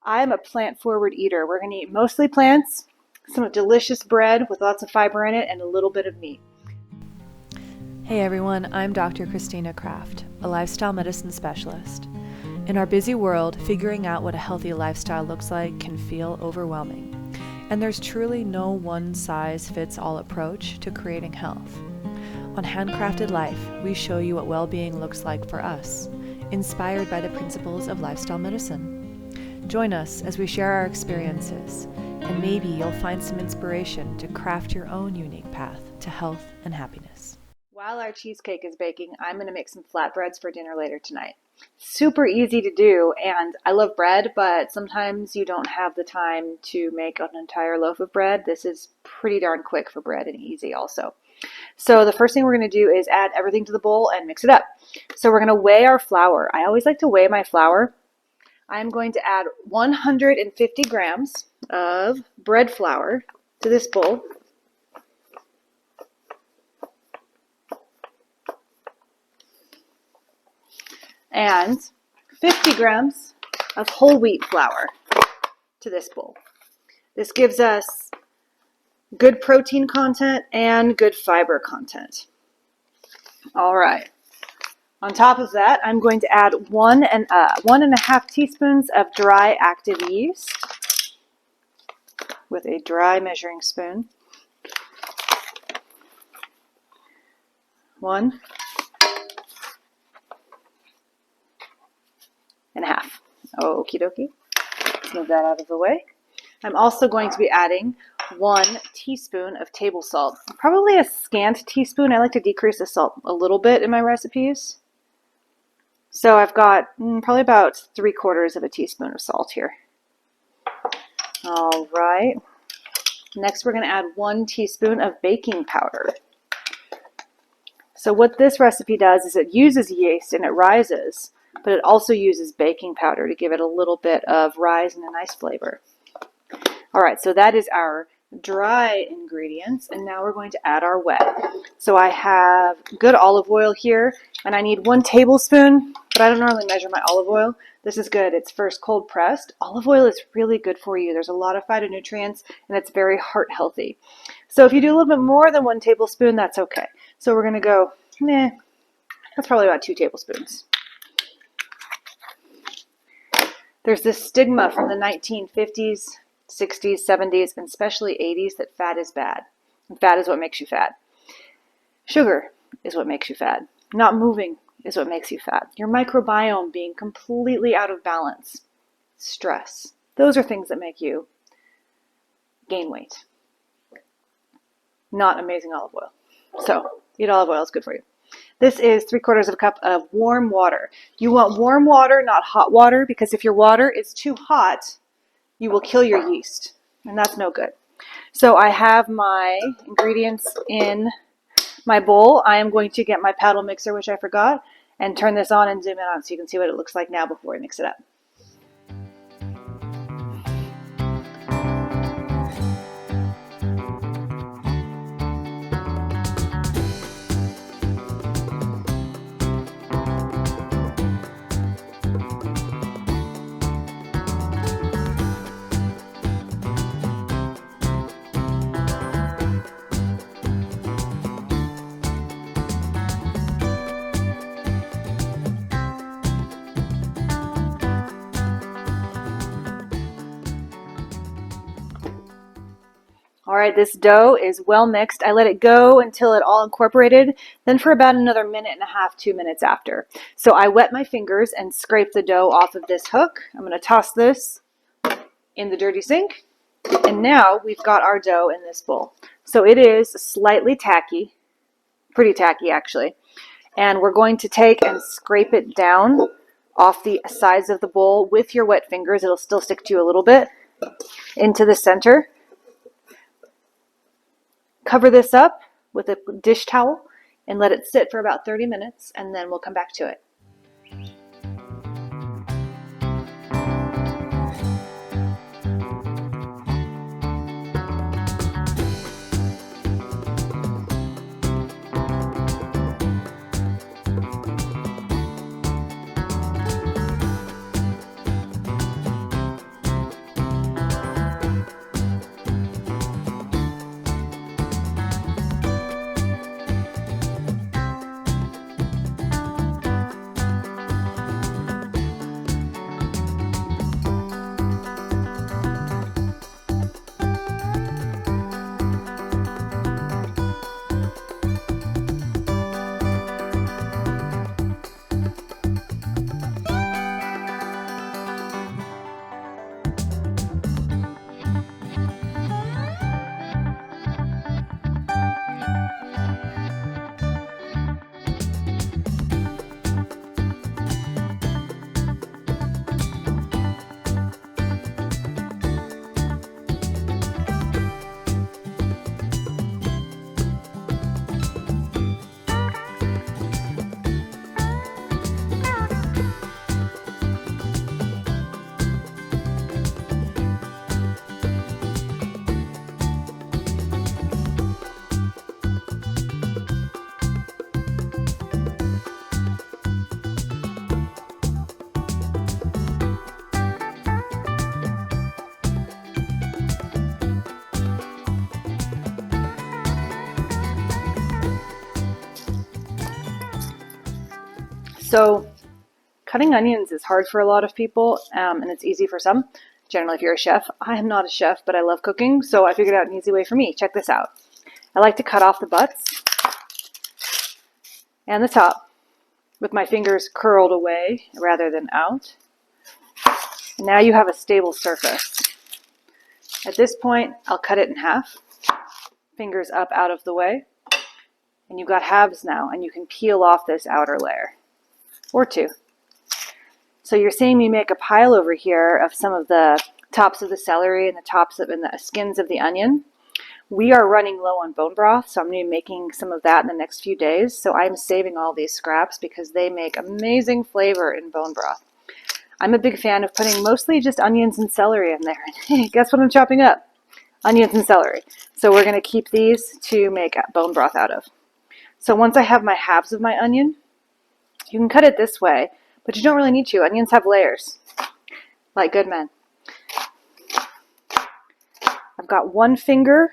I'm a plant-forward eater. We're going to eat mostly plants, some delicious bread with lots of fiber in it, and a little bit of meat. Hey everyone, I'm Dr. Christina Kraft, a lifestyle medicine specialist. In our busy world, figuring out what a healthy lifestyle looks like can feel overwhelming. And there's truly no one-size-fits-all approach to creating health. On Handcrafted Life, we show you what well-being looks like for us, inspired by the principles of lifestyle medicine. Join us as we share our experiences, and maybe you'll find some inspiration to craft your own unique path to health and happiness. While our cheesecake is baking, I'm going to make some flatbreads for dinner later tonight. Super easy to do, and I love bread, but sometimes you don't have the time to make an entire loaf of bread. This is pretty darn quick for bread and easy also. So the first thing we're going to do is add everything to the bowl and mix it up. So we're going to weigh our flour. I always like to weigh my flour. I'm going to add 150 grams of bread flour to this bowl. And 50 grams of whole wheat flour to this bowl. This gives us good protein content and good fiber content. All right. On top of that, I'm going to add 1.5 teaspoons of dry active yeast with a dry measuring spoon. 1.5. Okie dokie. Let's move that out of the way. I'm also going to be adding 1 teaspoon of table salt. Probably a scant teaspoon. I like to decrease the salt a little bit in my recipes. So I've got probably about 3/4 of a teaspoon of salt here. All right. Next, we're going to add 1 teaspoon of baking powder. So what this recipe does is it uses yeast and it rises, but it also uses baking powder to give it a little bit of rise and a nice flavor. All right, so that is our dry ingredients, and now we're going to add our wet. So I have good olive oil here, and I need 1 tablespoon, but I don't normally measure my olive oil. This is good. It's first cold pressed. Olive oil is really good for you. There's a lot of phytonutrients, and it's very heart healthy. So if you do a little bit more than 1 tablespoon, that's okay. So we're going to go, that's probably about 2 tablespoons. There's this stigma from the 1950s, 60s, 70s, and especially 80s that fat is bad. And fat is what makes you fat. Sugar is what makes you fat. Not moving is what makes you fat. Your microbiome being completely out of balance. Stress. Those are things that make you gain weight. Not amazing olive oil. So, eat olive oil, it's good for you. This is 3/4 cup of warm water. You want warm water, not hot water, because if your water is too hot, you will kill your yeast, and that's no good. So I have my ingredients in my bowl. I am going to get my paddle mixer, which I forgot, and turn this on and zoom in on so you can see what it looks like now before I mix it up. All right, this dough is well mixed. I let it go until it all incorporated, then for about another 1.5 minutes, 2 minutes after. So I wet my fingers and scrape the dough off of this hook. I'm going to toss this in the dirty sink. And now we've got our dough in this bowl. So it is slightly tacky, pretty tacky actually. And we're going to take and scrape it down off the sides of the bowl with your wet fingers. It'll still stick to you a little bit into the center. Cover this up with a dish towel and let it sit for about 30 minutes, and then we'll come back to it. So cutting onions is hard for a lot of people, and it's easy for some. Generally, if you're a chef. I am not a chef, but I love cooking, so I figured out an easy way for me. Check this out. I like to cut off the butts and the top with my fingers curled away rather than out. And now you have a stable surface. At this point, I'll cut it in half, fingers up out of the way, and you've got halves now, and you can peel off this outer layer, or two. So you're seeing me make a pile over here of some of the tops of the celery and the tops of and the skins of the onion. We are running low on bone broth, so I'm going to be making some of that in the next few days. So I'm saving all these scraps because they make amazing flavor in bone broth. I'm a big fan of putting mostly just onions and celery in there. Guess what I'm chopping up? Onions and celery. So we're going to keep these to make bone broth out of. So once I have my halves of my onion, you can cut it this way, but you don't really need to. Onions have layers, like good men. I've got one finger,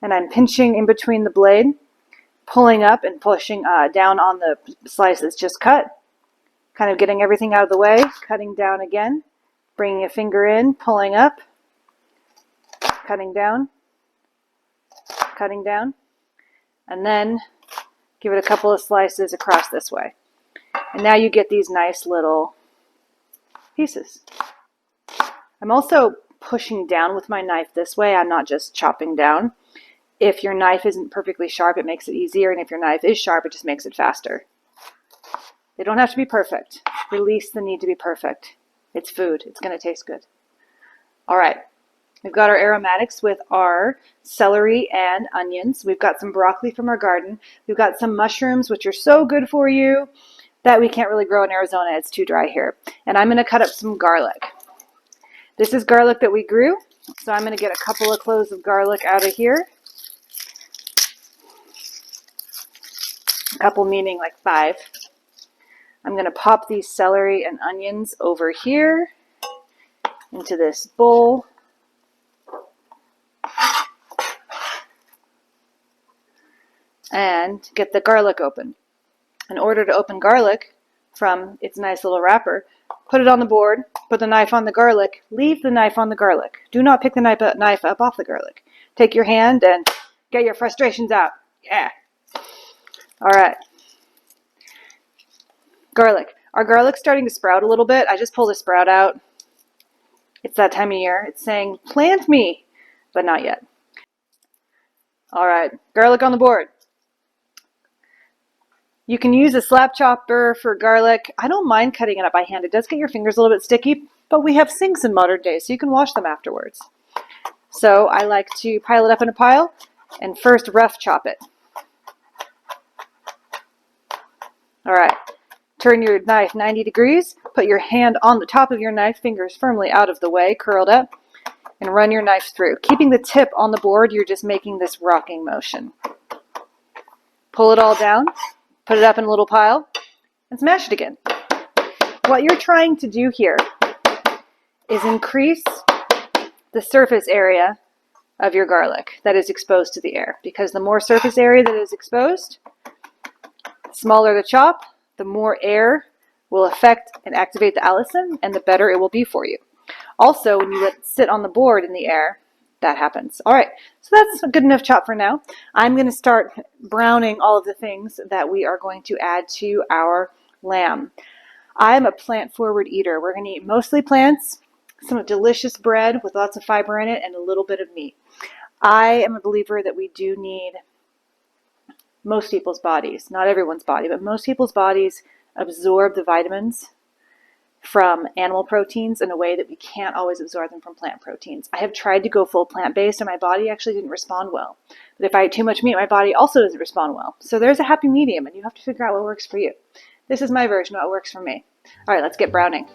and I'm pinching in between the blade, pulling up and pushing down on the slice that's just cut. Kind of getting everything out of the way, cutting down again, bringing a finger in, pulling up, cutting down, and then give it a couple of slices across this way. And now you get these nice little pieces. I'm also pushing down with my knife this way. I'm not just chopping down. If your knife isn't perfectly sharp, it makes it easier, and if your knife is sharp, it just makes it faster. They don't have to be perfect. Release the need to be perfect. It's food. It's going to taste good. All right. We've got our aromatics with our celery and onions. We've got some broccoli from our garden. We've got some mushrooms, which are so good for you that we can't really grow in Arizona. It's too dry here. And I'm going to cut up some garlic. This is garlic that we grew. So I'm going to get a couple of cloves of garlic out of here. A couple meaning like 5. I'm going to pop these celery and onions over here into this bowl. And get the garlic open. In order to open garlic from its nice little wrapper, put it on the board, put the knife on the garlic, leave the knife on the garlic. Do not pick the knife up off the garlic. Take your hand and get your frustrations out. Yeah. All right. Garlic. Our garlic's starting to sprout a little bit. I just pulled a sprout out. It's that time of year. It's saying, plant me, but not yet. All right. Garlic on the board. You can use a slap chopper for garlic. I don't mind cutting it up by hand. It does get your fingers a little bit sticky, but we have sinks in modern days, so you can wash them afterwards. So I like to pile it up in a pile and first rough chop it. All right. Turn your knife 90 degrees. Put your hand on the top of your knife, fingers firmly out of the way, curled up, and run your knife through. Keeping the tip on the board, you're just making this rocking motion. Pull it all down. Put it up in a little pile and smash it again. What you're trying to do here is increase the surface area of your garlic that is exposed to the air, because the more surface area that is exposed, the smaller the chop, the more air will affect and activate the allicin, and the better it will be for you. Also, when you let it sit on the board in the air, that happens. All right, so that's a good enough chop for now. I'm going to start browning all of the things that we are going to add to our lamb. I'm a plant-forward eater. We're going to eat mostly plants, some delicious bread with lots of fiber in it, and a little bit of meat. I am a believer that we do need most people's bodies, not everyone's body, but most people's bodies absorb the vitamins from animal proteins in a way that we can't always absorb them from plant proteins. I have tried to go full plant-based and my body actually didn't respond well. But if I eat too much meat, my body also doesn't respond well. So there's a happy medium and you have to figure out what works for you. This is my version of what works for me. All right, let's get browning.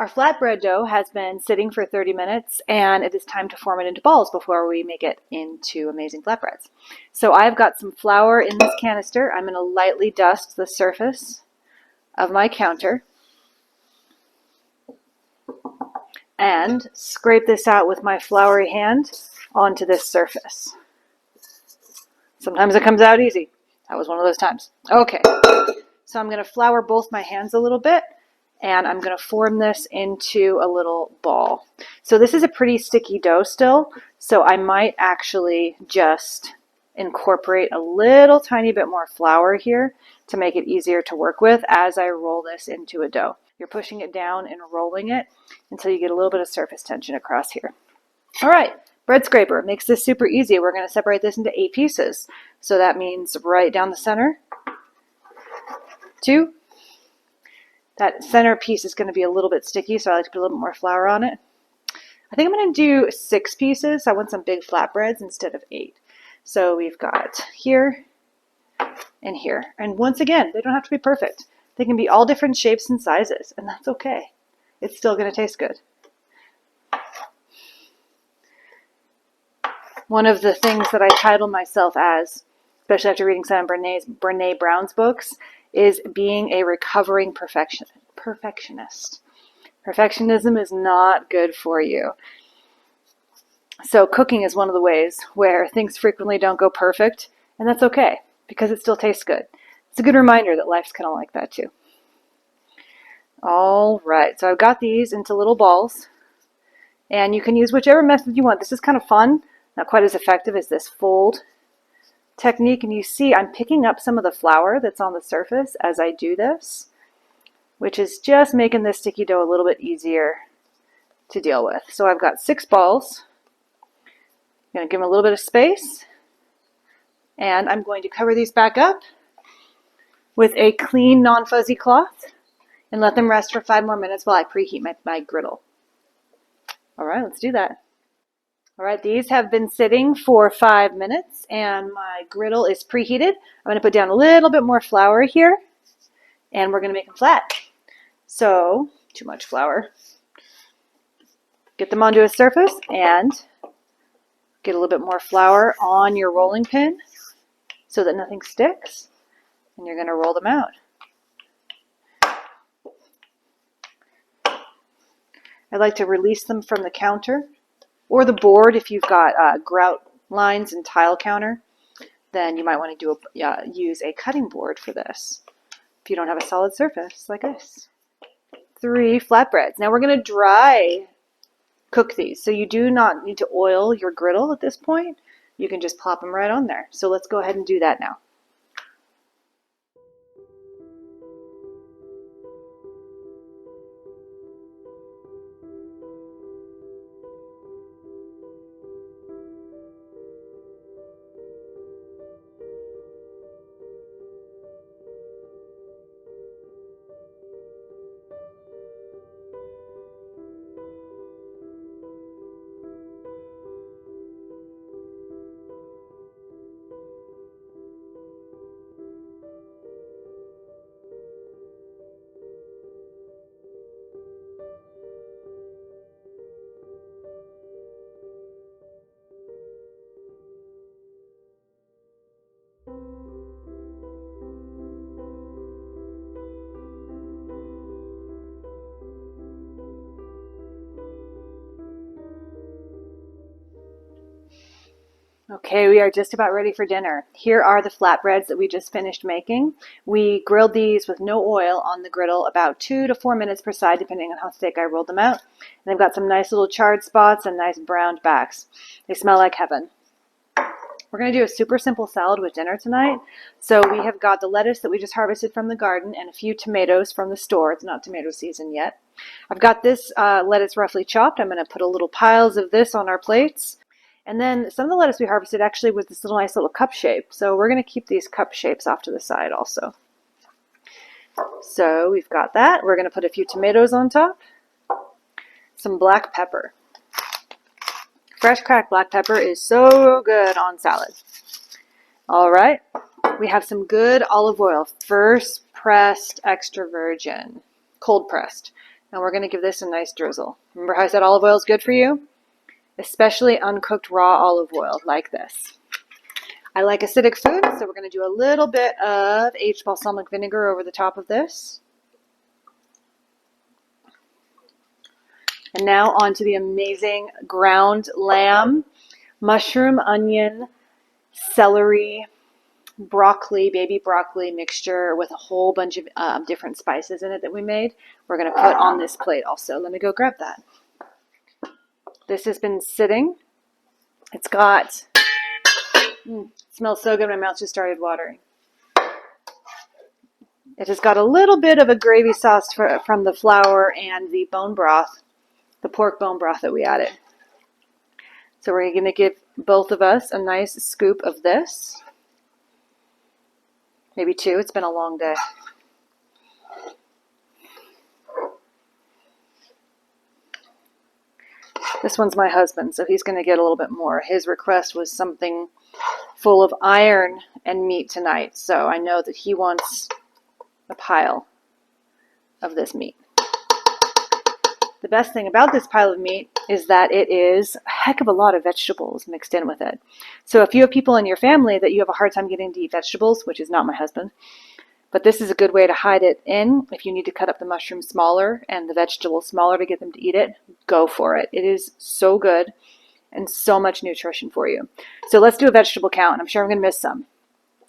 Our flatbread dough has been sitting for 30 minutes and it is time to form it into balls before we make it into amazing flatbreads. So I've got some flour in this canister. I'm going to lightly dust the surface of my counter and scrape this out with my floury hand onto this surface. Sometimes it comes out easy. That was one of those times. Okay, so I'm going to flour both my hands a little bit and I'm going to form this into a little ball. So this is a pretty sticky dough still, so I might actually just incorporate a little tiny bit more flour here to make it easier to work with as I roll this into a dough. You're pushing it down and rolling it until you get a little bit of surface tension across here. All right, bread scraper makes this super easy. We're going to separate this into 8 pieces. So that means right down the center, 2. That center piece is going to be a little bit sticky, so I like to put a little bit more flour on it. I think I'm going to do 6 pieces. I want some big flatbreads instead of 8. So we've got here and here. And once again, they don't have to be perfect. They can be all different shapes and sizes, and that's okay. It's still going to taste good. One of the things that I title myself as, especially after reading some of Brene Brown's books, is being a recovering perfectionist. Perfectionism is not good for you. So cooking is one of the ways where things frequently don't go perfect, and that's okay because it still tastes good. It's a good reminder that life's kind of like that too. All right, so I've got these into little balls, and you can use whichever method you want. This is kind of fun, not quite as effective as this fold technique, and you see I'm picking up some of the flour that's on the surface as I do this, which is just making this sticky dough a little bit easier to deal with. So I've got 6 balls. I'm going to give them a little bit of space, and I'm going to cover these back up with a clean non-fuzzy cloth and let them rest for 5 more minutes while I preheat my griddle. All right, let's do that. All right, these have been sitting for 5 minutes and my griddle is preheated. I'm going to put down a little bit more flour here and we're going to make them flat. So, too much flour. Get them onto a surface and get a little bit more flour on your rolling pin so that nothing sticks. And you're going to roll them out. I like to release them from the counter or the board. If you've got grout lines and tile counter, then you might want to use a cutting board for this if you don't have a solid surface like this. 3 flatbreads. Now we're going to dry cook these, so you do not need to oil your griddle at this point. You can just plop them right on there. So let's go ahead and do that now. Okay, we are just about ready for dinner. Here are the flatbreads that we just finished making. We grilled these with no oil on the griddle, about 2 to 4 minutes per side, depending on how thick I rolled them out. And they've got some nice little charred spots and nice browned backs. They smell like heaven. We're going to do a super simple salad with dinner tonight. So we have got the lettuce that we just harvested from the garden and a few tomatoes from the store. It's not tomato season yet. I've got this lettuce roughly chopped. I'm going to put a little piles of this on our plates. And then some of the lettuce we harvested actually was this nice little cup shape. So we're going to keep these cup shapes off to the side also. So we've got that. We're going to put a few tomatoes on top. Some black pepper. Fresh cracked black pepper is so good on salad. All right. We have some good olive oil. First pressed extra virgin. Cold pressed. And we're going to give this a nice drizzle. Remember how I said olive oil is good for you? Especially uncooked raw olive oil like this. I like acidic food, so we're going to do a little bit of aged balsamic vinegar over the top of this. And now on to the amazing ground lamb, mushroom, onion, celery, broccoli, baby broccoli mixture with a whole bunch of different spices in it that we made. We're going to put on this plate also. Let me go grab that. This has been sitting. It's got, it smells so good, my mouth just started watering. It has got a little bit of a gravy sauce from the flour and the bone broth, the pork bone broth that we added. So we're going to give both of us a nice scoop of this. Maybe two, it's been a long day. This one's my husband, so he's going to get a little bit more. His request was something full of iron and meat tonight, so I know that he wants a pile of this meat. The best thing about this pile of meat is that it is a heck of a lot of vegetables mixed in with it. So if you have people in your family that you have a hard time getting to eat vegetables, which is not my husband, but this is a good way to hide it in. If you need to cut up the mushroom smaller and the vegetables smaller to get them to eat it, go for it. It is so good and so much nutrition for you. So let's do a vegetable count, and I'm sure I'm going to miss some.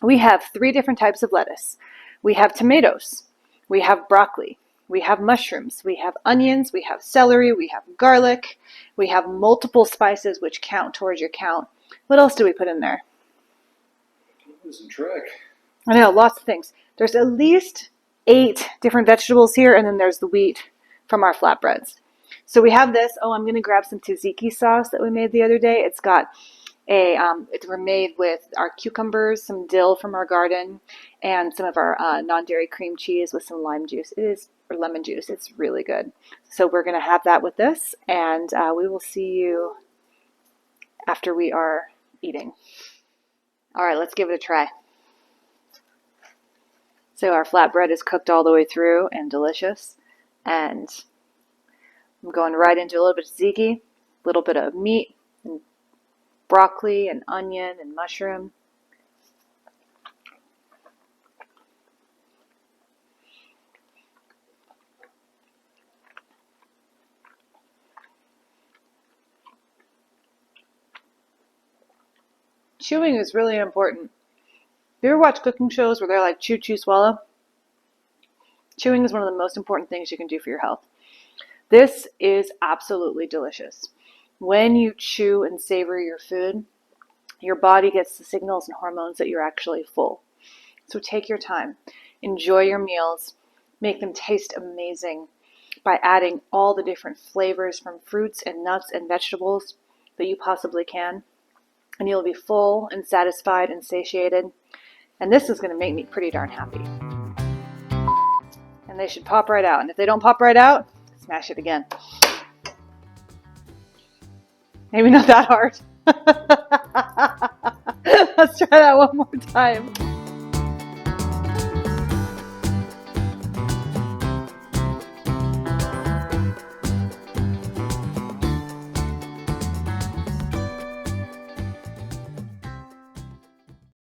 We have 3 different types of lettuce. We have tomatoes. We have broccoli. We have mushrooms. We have onions. We have celery. We have garlic. We have multiple spices which count towards your count. What else do we put in there? Losing track. I know, lots of things. There's at least 8 different vegetables here, and then there's the wheat from our flatbreads. So we have this. Oh, I'm going to grab some tzatziki sauce that we made the other day. It's got it's made with our cucumbers, some dill from our garden, and some of our non-dairy cream cheese with some lime juice. Or lemon juice. It's really good. So we're going to have that with this, and we will see you after we are eating. All right, let's give it a try. So our flatbread is cooked all the way through and delicious. And I'm going right into a little bit of tzatziki, a little bit of meat, and broccoli and onion and mushroom. Chewing is really important. You ever watch cooking shows where they're like chew, chew, swallow? Chewing is one of the most important things you can do for your health. This is absolutely delicious. When you chew and savor your food, your body gets the signals and hormones that you're actually full. So take your time. Enjoy your meals. Make them taste amazing by adding all the different flavors from fruits and nuts and vegetables that you possibly can. And you'll be full and satisfied and satiated. And this is going to make me pretty darn happy. And they should pop right out. And if they don't pop right out, smash it again. Maybe not that hard. Let's try that one more time.